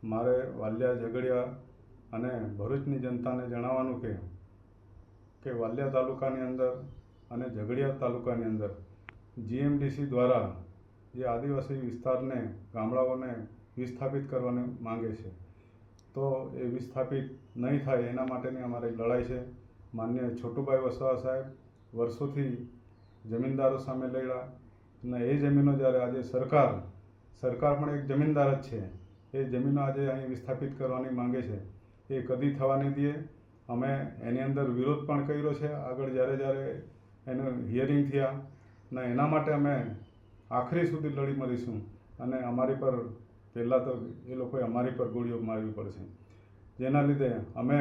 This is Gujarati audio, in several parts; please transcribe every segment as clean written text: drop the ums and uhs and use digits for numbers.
મારે વાલિયા ઝઘડિયા અને ભરૂચની જનતાને જણાવવાનું કે વાલિયા તાલુકાની અંદર અને ઝઘડિયા તાલુકાની અંદર જીએમડીસી દ્વારા જે આદિવાસી વિસ્તારને ગામડાઓને વિસ્થાપિત કરવાનું માંગે છે, તો એ વિસ્થાપિત નહીં થાય એના માટેની અમારી લડાઈ છે. માનનીય છોટુભાઈ વસાવા સાહેબ વર્ષોથી જમીનદારો સામે લડ્યા અને એ જમીનો જ્યારે આજે સરકાર પણ એક જમીનદાર જ છે, એ જમીનો આજે અહીં વિસ્થાપિત કરવાની માંગે છે, એ કદી થવા નહીં દઈએ. અમે એની અંદર વિરોધ પણ કર્યો છે આગળ જ્યારે એનું હિયરિંગ થયા, અને એના માટે અમે આખરી સુધી લડી મરીશું. અને અમારી પર પહેલાં તો એ લોકોએ અમારી પર ગોળીઓ મારવી પડશે, જેના લીધે અમે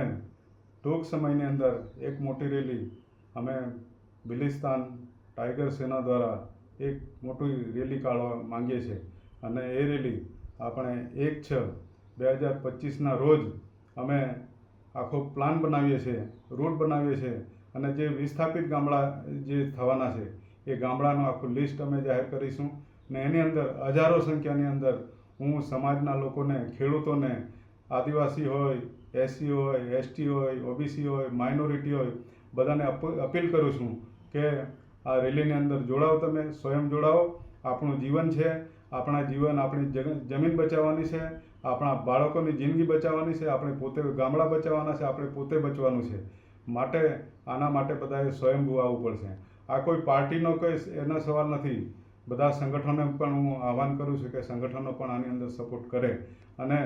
ટૂંક સમયની અંદર એક મોટી રેલી અમે બિલિસ્તાન ટાઈગર સેના દ્વારા એક મોટી રેલી કાઢવા માંગીએ છીએ. અને એ રેલી આપણે 1/6/2025ના રોજ અમે આખો પ્લાન બનાવીએ છીએ, રૂટ બનાવીએ છીએ, અને જે વિસ્થાપિત ગામડા જે થવાના છે એ ગામડાનું આખું લિસ્ટ અમે જાહેર કરીશું. ને એની અંદર હજારો સંખ્યાની અંદર હું સમાજના લોકોને, ખેડૂતોને, આદિવાસી હોય, એસસી હોય, એસટી હોય, ઓબીસી હોય, માઇનોરિટી હોય, બધાને અપીલ કરું છું કે આ રેલીની અંદર જોડાઓ. તમે સ્વયં જોડાઓ. આપણું જીવન છે, આપણી જમીન બચાવવાની છે, આપણા બાળકોની જિંદગી બચાવવાની છે, આપણે પોતે ગામડા બચાવવાના છે, આપણે પોતે બચવાનું છે. માટે આના માટે બધાએ સ્વયંભૂ આવવું પડશે. આ કોઈ પાર્ટીનો કોઈ એનો સવાલ નથી. બધા સંગઠનોને પણ હું આહ્વાન કરું છું કે સંગઠનો પણ આની અંદર સપોર્ટ કરે. અને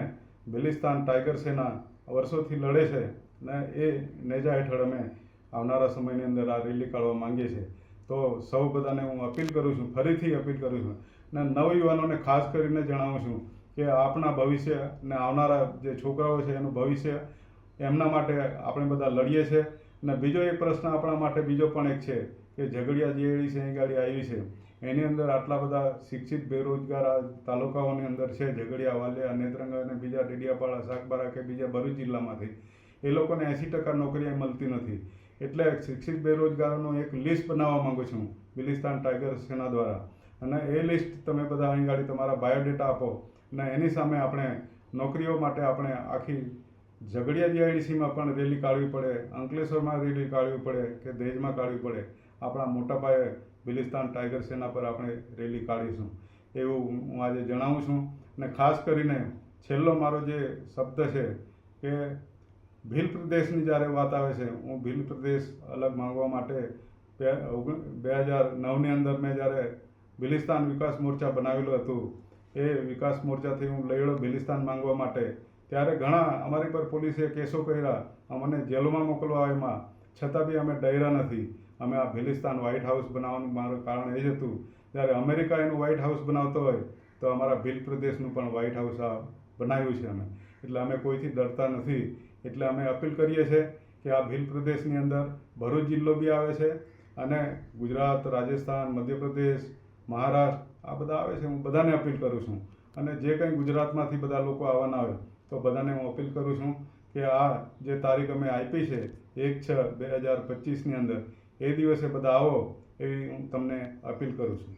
બિલિસ્તાન ટાઈગર સેના વર્ષોથી લડે છે, ને એ નેજા હેઠળ અમે આવનારા સમયની અંદર આ રેલી કાઢવા માંગીએ છીએ. તો સૌ બધાને હું અપીલ કરું છું, ફરીથી અપીલ કરું છું, ને નવયુવાનોને ખાસ કરીને જણાવું છું કે આપણા ભવિષ્ય ને આવનારા જે છોકરાઓ છે એનું ભવિષ્ય, એમના માટે આપણે બધા લડીએ છીએ. અને બીજો એક પ્રશ્ન આપણા માટે બીજો પણ એક છે કે ઝઘડિયા જીએડી છે, અહીં ગાડી આવી છે, એની અંદર આટલા બધા શિક્ષિત બેરોજગાર તાલુકાઓની અંદર છે, ઝઘડિયા, વાલિયા, નેત્રંગા અને બીજા ડેડિયાપાડા, સાગબારા કે બીજા ભરૂચ જિલ્લામાંથી, એ લોકોને 80% નોકરી મળતી નથી. એટલે શિક્ષિત બેરોજગારોનું એક લિસ્ટ બનાવવા માંગુ છું બિલિસ્તાન ટાઈગર સેના દ્વારા. અને એ લિસ્ટ તમે બધા અહીં ગાડી તમારા બાયોડેટા આપો, અને એની સામે આપણે નોકરીઓ માટે આપણે આખી ઝઘડિયા જીઆઈડીસીમાં પણ રેલી કાઢવી પડે, અંકલેશ્વરમાં રેલી કાઢવી પડે કે દહેજમાં કાઢવી પડે, આપણા મોટા પાયે બિલિસ્તાન ટાઈગર સેના પર આપણે રેલી કાઢીશું એવું હું આજે જણાવું છું. અને ખાસ કરીને છેલ્લો મારો જે શબ્દ છે કે ભીલ પ્રદેશની જ્યારે વાત આવે છે, હું ભીલ પ્રદેશ અલગ માંગવા માટે 2009ની અંદર મેં જ્યારે બિલિસ્તાન વિકાસ મોરચા બનાવેલું હતું, એ વિકાસ મોરચાથી હું લડ્યો બિલિસ્તાન માંગવા માટે. ત્યારે ઘણા અમારી પર પોલીસે કેસો કર્યા, અમને જેલોમાં મોકલવા આવ્યા, છતાં બી અમે ડર્યા નથી. અમે આ બિલિસ્તાન વ્હાઇટ હાઉસ બનાવવાનું મારું કારણ એ જ હતું, જ્યારે અમેરિકા એનું વ્હાઇટ હાઉસ બનાવતો હોય તો અમારા ભીલ પ્રદેશનું પણ વ્હાઇટ હાઉસ આ બનાવ્યું છે અમે. એટલે અમે કોઈથી ડરતા નથી. એટલે અમે અપીલ કરીએ છીએ કે આ ભીલ પ્રદેશની અંદર ભરૂચ જિલ્લો બી આવે છે, અને ગુજરાત, રાજસ્થાન, મધ્યપ્રદેશ, મહારાષ્ટ્ર આ બધા આવે છે. હું બધાને અપીલ કરું છું, અને જે કંઈ ગુજરાતમાંથી બધા લોકો આવવાના હોય તો બધાને હું અપીલ કરું છું કે આ જે તારીખ અમે આપી છે 1/6/2025ની અંદર, એ દિવસે બધા આવો એવી હું તમને અપીલ કરું છું.